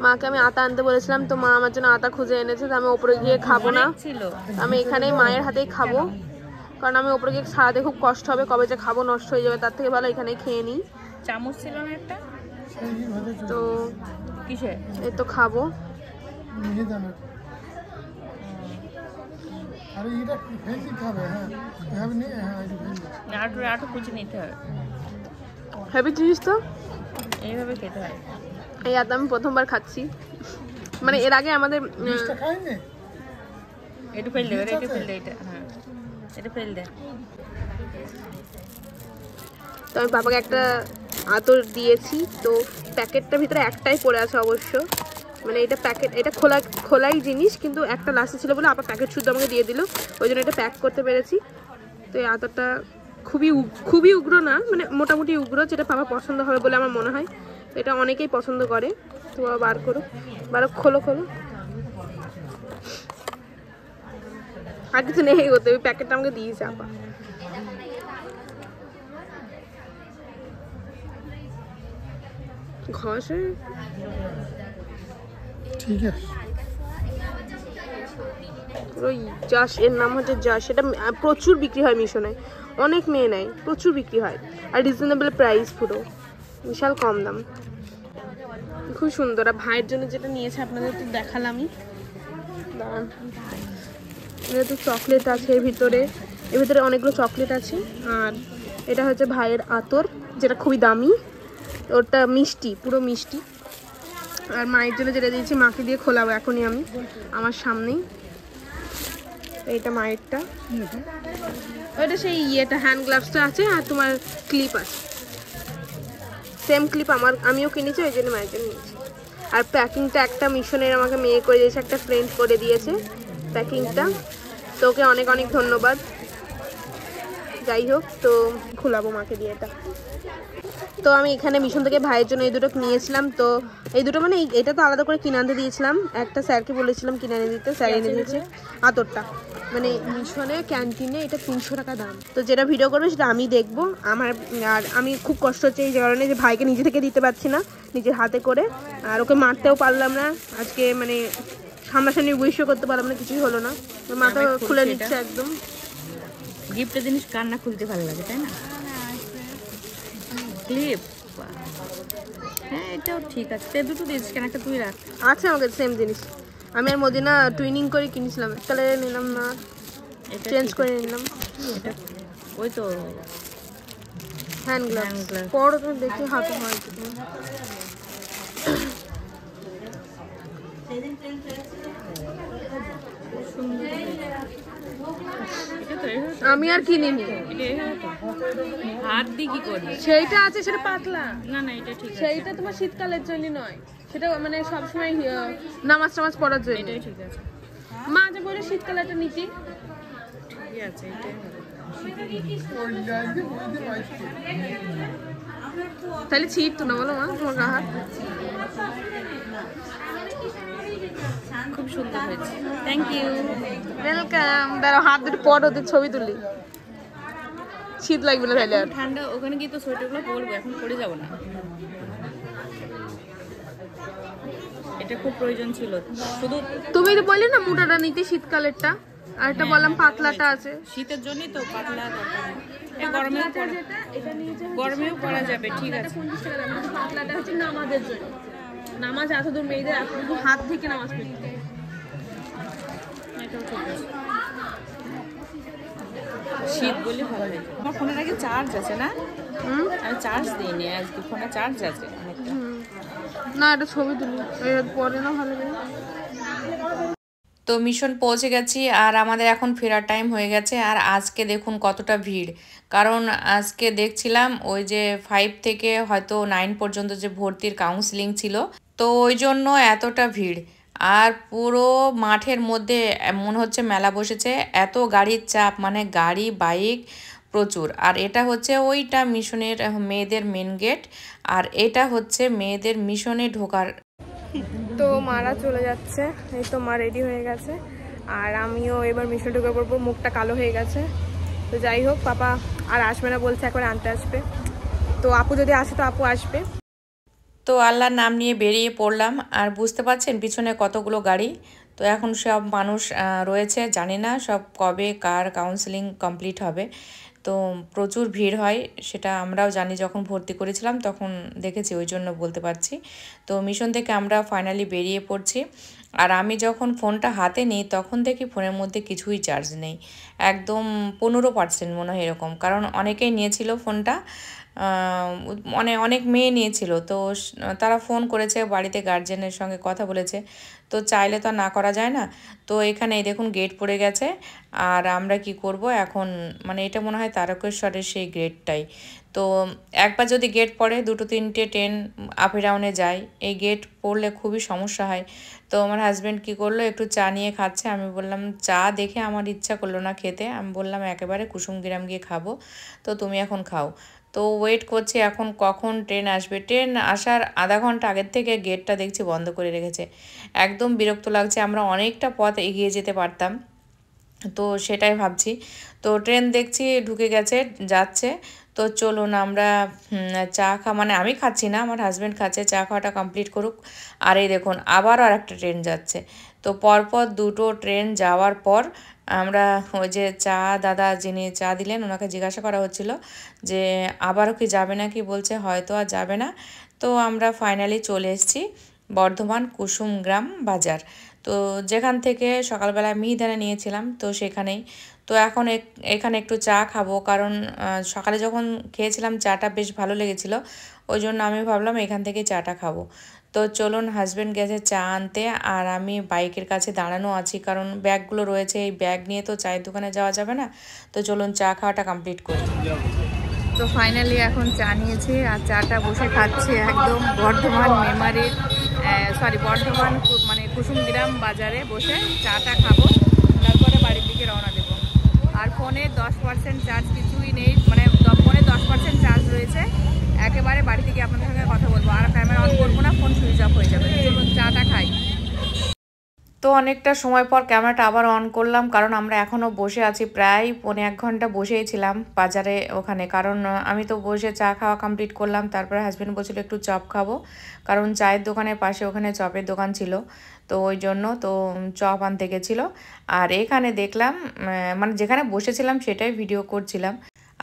মাকে আমি আতা আনতে বলেছিলাম, তো মা আমার জন্য আতা খুঁজে এনেছে। তো আমি ওপরে গিয়ে খাবো না, আমি এখানেই মায়ের হাতেই খাবো, কারণ আমি ওপরে গিয়ে সারাতে খুব কষ্ট হবে, কবে যে খাবো নষ্ট হয়ে যাবে, তার থেকে ভালো এখানেই খেয়ে নিই। চামচ ছিল না একটা, তো কিসে এই তো খাবো। হেভি জিনিস তো, এইভাবে খেতে হয়। এই আতা আমি প্রথমবার খাচ্ছি, মানে এর আগে আমাদের একটু ফেল দে, একটু ফেল দে, এটা হ্যাঁ এটা ফেল দে। তো আমি বাবাকে একটা আতর দিয়েছি, তো প্যাকেটটার ভিতরে একটাই পড়ে আছে অবশ্য, মানে এটা প্যাকেট, এটা খোলাই জিনিস, কিন্তু একটা লাস্টে ছিল বলে আবার প্যাকেট শুদ্ধ আমাকে দিয়ে দিল, ওই জন্য এটা প্যাক করতে পেরেছি। তো এই আতরটা খুবই উগ্র না, মানে মোটামুটি উগ্র, যেটা বাবা পছন্দ হবে বলে আমার মনে হয়। এটা অনেকেই পছন্দ করে। তো বাবা বার করো, খোলো। আর কিছু নেই করতে, ওই প্যাকেটটা আমাকে দিয়েছে আপা। ঘষে ঠিক আছে। ওই জাস, এর নাম হচ্ছে জাস, সেটা প্রচুর বিক্রি হয় মিশনে, অনেক মেয়ে নেয়, প্রচুর বিক্রি হয়, আর রিজনেবল প্রাইস, পুরো বিশাল কম দাম, খুব সুন্দর। আর ভাইয়ের জন্য যেটা নিয়েছে আপনাদের তো দেখালামই, দাঁড়ান, তো চকলেট আছে এর ভিতরে অনেকগুলো চকলেট আছে। আর এটা হচ্ছে ভাইয়ের আতর, যেটা খুবই দামি, ওটা মিষ্টি, পুরো মিষ্টি। আর মায়ের জন্য যেটা দিয়েছি, মাকে দিয়ে খোলাবো এখনই আমি, আমার সামনেই। এইটা মায়েরটা, ওইটা সেই ইয়েটা হ্যান্ড গ্লাভসটা আছে, আর তোমার ক্লিপ আছে, সেম ক্লিপ আমিও কিনেছি, ওই জন্য মায়ের জন্য নিয়েছি। আর প্যাকিংটা একটা মিশনের আমাকে মেয়ে করে দিয়েছে, একটা ফ্রেন্ড করে দিয়েছে প্যাকিংটা, তো ওকে অনেক অনেক ধন্যবাদ। যাই হোক, তো খোলাবো মাকে দিয়ে এটা। তো আমি এখানে মিশন থেকে ভাইয়ের জন্য এই দুটো নিয়েছিলাম, তো এই দুটো মানে এটা তো আলাদা করে কিনে আনতে দিয়েছিলাম, একটা স্যারকে বলেছিলাম কিনে এনে দিতে, স্যার এনে দিয়েছে আতরটা। মানে মিশনে ক্যান্টিনে এটা 300 টাকা দাম। তো যেটা ভিডিও করবে সেটা আমি দেখবো, আর আমি খুব কষ্ট হচ্ছে এই কারণে যে ভাইকে নিজে থেকে দিতে পারছি না নিজের হাতে করে, আর ওকে মারতেও পারলাম না আজকে, মানে সামনাসামনি উইশও করতে পারলাম না, কিছুই হলো না, মাথা খুলে নিচ্ছে একদম। গিফটের জিনিস কান্না খুলতে ভালো লাগে, তাই না? ক্লিপ, হ্যাঁ এটাও ঠিক আছে। তে দুটো দিয়েছিস কেন, একটা তুই রাখ। আছে আমাকে সেম জিনিস, আমি আর মদিনা টুইনিং করে কিনেছিলাম, কালারে নিলাম না, চেঞ্জ করে নিলাম। এটা ওই তো হ্যান্ড গ্লাভস, পরো তুমি দেখি হাতে হয়। আমি আর কিনিনি, হাত দিয়ে কি করবে? সেইটা আছে, সেটা পাতলা না না, এটা ঠিক আছে, সেইটা তোমার শীতকালের জন্য নয়, সেটা মানে সবসময় নামাজ টামাজ পড়ার জন্য। এটাই ঠিক আছে, মা যে বলে শীতকালেটা নিতি, ঠিক আছে এটাই হবে। তাহলে ছিটতো না বলো মা তোমার হাত? খুব সুন্দর হয়েছে, থ্যাংক ইউ, ওয়েলকাম। দাঁড়াও, হাত দুটো পর ওদের ছবি তুলি, শীত লাগবে না তাহলে আর। ঠান্ডা ওখানে গিয়ে তো সোয়েটারগুলো পরবো, এখন পরে যাবো না। এটা খুব প্রয়োজন ছিল, শুধু তুমি তো বললে না মোটাটা নিতে শীতকালেরটা, আর একটা বললাম পাতলাটা আছে, শীতের জন্যই তো পাতলা দরকার। গরমেও পরা যাবে, ঠিক আছে। পাতলাটা হচ্ছে নামাজের জন্য, নামাজ এতদূর মেয়েদের হাত থেকে নামাজ পড়তে। এটাও ঠিক আছে, শীত বলে ভালো লাগে। আমার ফোনের আগে চার্জ আছে না, আমি চার্জ দিইনি, আজকে ফোনে চার্জ আছে অনেকটা। না এটা ছবি তুলি পরে না, ভালো লাগে। তো মিশন পৌঁছে গেছি, আর আমাদের এখন ফেরার টাইম হয়ে গেছে। আর আজকে দেখুন কতটা ভিড়, কারণ আজকে দেখছিলাম ওই যে 5 থেকে হয়তো 9 পর্যন্ত যে ভর্তির কাউন্সিলিং ছিল, তো ওই জন্য এতটা ভিড়। আর পুরো মাঠের মধ্যে মনে হচ্ছে মেলা বসেছে, এত গাড়ির চাপ, মানে গাড়ি বাইক প্রচুর। আর এটা হচ্ছে ওইটা মিশনের মেয়েদের মেন গেট, আর এটা হচ্ছে মেয়েদের মিশনে ঢোকার। তো মারা চলে যাচ্ছে, এই তো মা রেডি হয়ে গেছে, আর আমিও এবার মিশনে ঢুকে পড়বো। মুখটা কালো হয়ে গেছে, তো যাই হোক, পাপা আর আসবে না বলছে, একবার আনতে আসবে। তো আপু যদি আসে তো আপু আসবে। তো আল্লাহর নাম নিয়ে বেরিয়ে পড়লাম। আর বুঝতে পারছেন পিছনে কতগুলো গাড়ি। তো এখন সব মানুষ রয়েছে, জানি না সব কবে কার কাউন্সেলিং কমপ্লিট হবে। তো প্রচুর ভিড় হয়, সেটা আমরাও জানি, যখন ভর্তি করেছিলাম তখন দেখেছি, ওই জন্য বলতে পারছি। তো মিশন থেকে আমরা ফাইনালি বেরিয়ে পড়ছি। আর আমি যখন ফোনটা হাতে নিই তখন দেখি ফোনের মধ্যে কিছুই চার্জ নেই, একদম 15% মনে হয় এরকম। কারণ অনেকেই নিয়েছিল ফোনটা, মানে অনেক মেয়ে নিয়েছিল। তো তারা ফোন করেছে, বাড়িতে গার্জেনের সঙ্গে কথা বলেছে। তো চাইলে তো না করা যায় না। তো এখানে দেখুন গেট পড়ে গেছে। আর আমরা কি করব এখন, মানে এটা মনে হয় তারকেশ্বরের সেই গেটটাই। তো একবার যদি গেট পড়ে 2-3টে ট্রেন আপ ডাউনে যায়, এই গেট পড়লে খুবই সমস্যা হয়। তো আমার হাজব্যান্ড কি করলো, একটু চা নিয়ে খাচ্ছে। আমি বললাম, চা দেখে আমার ইচ্ছা করলো না খেতে, আমি বললাম একেবারে কুসুমগ্রাম গিয়ে খাবো, তো তুমি এখন খাও। তো ওয়েট করছি এখন কখন ট্রেন আসবে। ট্রেন আসার আধা ঘন্টা আগের থেকে গেটটা দেখছি বন্ধ করে রেখেছে। একদম বিরক্ত লাগছে, আমরা অনেকটা পথ এগিয়ে যেতে পারতাম। তো সেটাই ভাবছি। তো ট্রেন দেখছি ঢুকে গেছে, যাচ্ছে। তো চলুন আমরা চা মানে আমি খাচ্ছি না, আমার হাজব্যান্ড খাচ্ছে, চা খাওয়াটা কমপ্লিট করুক। আর এই দেখুন আবারও আরেকটা ট্রেন যাচ্ছে। তো পরপর 2টো ট্রেন যাওয়ার পর আমরা ওই যে চা দাদা যিনি চা দিলেন ওনাকে জিজ্ঞাসা করা হচ্ছিল যে আবারও কি যাবে না, কি বলছে হয়তো আর যাবে না। তো আমরা ফাইনালি চলে এসেছি বর্ধমান কুসুমগ্রাম বাজার। তো যেখান থেকে সকালবেলা মিহিদানা নিয়েছিলাম, তো সেখানেই। তো এখন এখানে একটু চা খাবো, কারণ সকালে যখন খেয়েছিলাম চাটা বেশ ভালো লেগেছিলো, ওই জন্য আমি ভাবলাম এখান থেকে চাটা খাবো। তো চলুন, হাজব্যান্ড গেছে চা আনতে, আর আমি বাইকের কাছে দাঁড়ানো আছি, কারণ ব্যাগগুলো রয়েছে, এই ব্যাগ নিয়ে তো চায়ের দোকানে যাওয়া যাবে না। তো চলুন চা খাওয়াটা কমপ্লিট করি। তো ফাইনালি এখন চা নিয়েছি আর চাটা বসে খাচ্ছি একদম বর্ধমান মেমারির বর্ধমান মানে কুসুমগ্রাম বাজারে বসে চাটা খাবো, তারপরে বাড়ির দিকে রওনা দেবো। আর ফোনে 10% চার্জ কিছুই নেই, মানে ফোনে 10% চার্জ রয়েছে। একেবারে বাড়ি থেকে আপনাদের সঙ্গে কথা বলবো, আর ক্যামেরা অন করবো না, ফোন সুইচ অফ হয়ে যাবে। চলুন চাটা খাই। তো অনেকটা সময় পর ক্যামেরাটা আবার অন করলাম, কারণ আমরা এখনও বসে আছি, প্রায় 1.25 ঘন্টা বসেই ছিলাম বাজারে ওখানে। কারণ আমি তো বসে চা খাওয়া কমপ্লিট করলাম, তারপরে হাজব্যান্ড বলছিল একটু চপ খাবো, কারণ চায়ের দোকানের পাশে ওখানে চপের দোকান ছিল। তো ওই জন্য তো চপ আনতে গেছিলো। আর এখানে দেখলাম, মানে যেখানে বসেছিলাম সেটাই ভিডিও করছিলাম।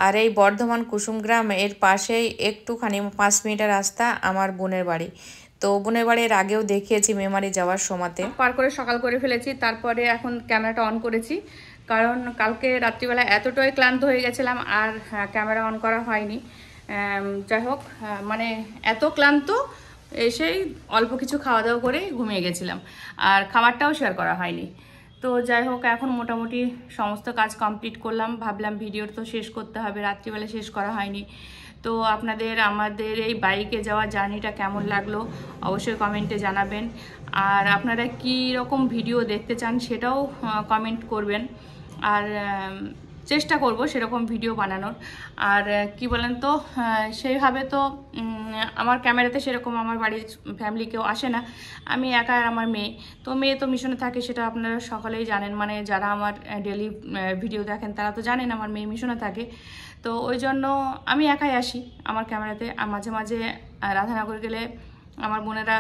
আর এই বর্ধমান কুসুমগ্রাম এর পাশেই একটুখানি 5 মিনিটের রাস্তা আমার বোনের বাড়ি। তো বোনের বাড়ির আগেও দেখিয়েছি মেমারি যাওয়ার সময়তে। পার করে সকাল করে ফেলেছি, তারপরে এখন ক্যামেরাটা অন করেছি, কারণ কালকে রাত্রিবেলা এতটাই ক্লান্ত হয়ে গেছিলাম আর ক্যামেরা অন করা হয়নি। যাই হোক, মানে এত ক্লান্ত, এসেই অল্প কিছু খাওয়া দাওয়া করে ঘুমিয়ে গেছিলাম, আর খাবারটাও শেয়ার করা হয়নি। তো যাই হোক, এখন মোটামুটি সমস্ত কাজ কমপ্লিট করলাম, ভাবলাম ভিডিও তো শেষ করতে হবে, রাত্রিবেলা শেষ করা হয়নি। তো আপনাদের আমাদের এই বাইকে যাওয়া জার্নিটা কেমন লাগলো অবশ্যই কমেন্টে জানাবেন। আর আপনারা কী রকম ভিডিও দেখতে চান সেটাও কমেন্ট করবেন, আর চেষ্টা করব সেরকম ভিডিও বানানোর। আর কি বলেন তো, সেইভাবে তো আমার ক্যামেরাতে সেরকম আমার বাড়ির ফ্যামিলি কেউ আসে না, আমি একা আর আমার মেয়ে। তো মেয়ে তো মিশনে থাকে, সেটা আপনারা সকলেই জানেন, মানে যারা আমার ডেলি ভিডিও দেখেন তারা তো জানেন আমার মেয়ে মিশনে থাকে। তো ওই জন্য আমি একাই আসি আমার ক্যামেরাতে। আর মাঝে মাঝে রাধানগর গেলে আমার বোনেরা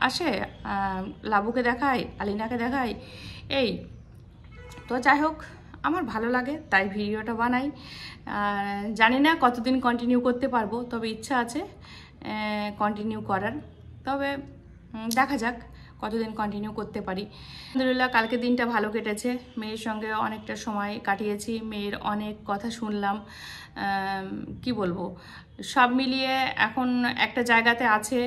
আসে, লাবুকে দেখায়, আলিনাকে দেখায়, এই। তো যাই হোক, আমার ভালো লাগে তাই ভিডিওটা বানাই। জানি না কতদিন কন্টিনিউ করতে পারবো, তবে ইচ্ছা আছে কন্টিনিউ করার। তবে দেখা যাক কতদিন কন্টিনিউ করতে পারি। আলহামদুলিল্লাহ কালকে দিনটা ভালো কেটেছে, মেয়ের সঙ্গে অনেকটা সময় কাটিয়েছি, মেয়ের অনেক কথা শুনলাম। কি বলবো, সব মিলিয়ে এখন একটা জায়গাতে আছে,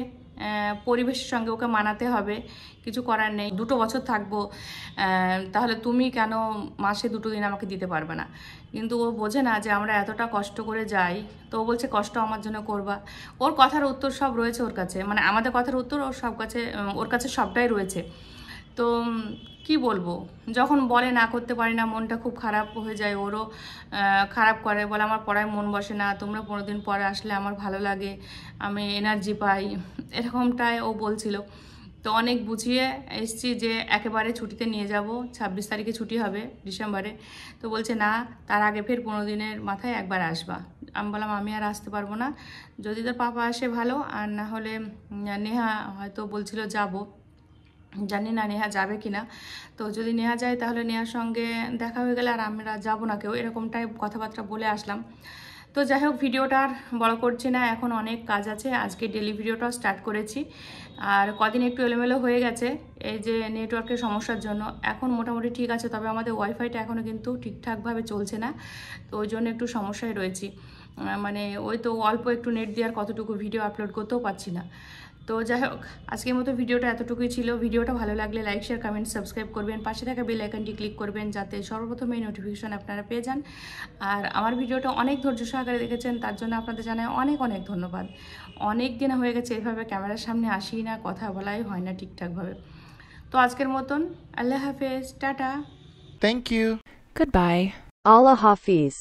পরিবেশের সঙ্গে ওকে মানাতে হবে, কিছু করার নেই। 2 বছর থাকবো, তাহলে তুমি কেন মাসে 2 দিন আমাকে দিতে পারবে না? কিন্তু ও বোঝে না যে আমরা এতটা কষ্ট করে যাই। তো ও বলছে কষ্ট আমার জন্য করবা। ওর কথার উত্তর সব রয়েছে ওর কাছে, মানে আমাদের কথার উত্তর ওর কাছে সবটাই রয়েছে। তো কি বলবো, যখন বলে না করতে পারি না, মনটা খুব খারাপ হয়ে যায়। ওরও খারাপ করে, বলে আমার পড়ায় মন বসে না, তোমরা 15 দিন পরে আসলে আমার ভালো লাগে, আমি এনার্জি পাই, এরকমটাই ও বলছিল। তো অনেক বুঝিয়ে এসছি যে একেবারে ছুটিতে নিয়ে যাব, 26 তারিখে ছুটি হবে ডিসেম্বরে। তো বলছে না, তার আগে ফের 15 দিনের মাথায় একবার আসবা। আমি বললাম আমি আর আসতে পারবো না, যদি তোর পাপা আসে ভালো, আর না হলে নেহা হয়তো বলছিল যাব, জানি না নেহা যাবে কিনা। তো যদি নেহা যায় তাহলে নেহার সঙ্গে দেখা হয়ে গেলে আর আমরা যাবো না কেউ, এরকমটাই কথাবার্তা বলে আসলাম। তো যাই হোক, ভিডিওটা আর বড় করছি না, এখন অনেক কাজ আছে। আজকে ডেলি ভিডিওটাও স্টার্ট করেছি, আর কদিন একটু এলোমেলো হয়ে গেছে এই যে নেটওয়ার্কের সমস্যার জন্য। এখন মোটামুটি ঠিক আছে, তবে আমাদের ওয়াইফাইটা এখনও কিন্তু ঠিকঠাকভাবে চলছে না, তো ওই জন্য একটু সমস্যায় রয়েছি। মানে ওই তো অল্প একটু নেট দিয়ে আর কতটুকু ভিডিও আপলোড করতেও পারছি না। তো যাই হোক, আজকের মতো ভিডিওটা এতটুকুই ছিল। ভিডিওটা ভালো লাগলে লাইক, শেয়ার, কমেন্ট, সাবস্ক্রাইব করবেন, পাশে থাকা বেল আইকনটি ক্লিক করবেন যাতে সর্বপ্রথম এই নোটিফিকেশন আপনারা পেয়ে যান। আর আমার ভিডিওটা অনেক ধৈর্য সহকারে দেখেছেন, তার জন্য আপনাদের জানাই অনেক অনেক ধন্যবাদ। অনেক দিন হয়ে গেছে এভাবে ক্যামেরার সামনে আসি না, কথা বলাই হয় না ঠিকঠাকভাবে। তো আজকের মতন আল্লাহ হাফেজ, tata. Thank you. Goodbye. Allah Hafiz.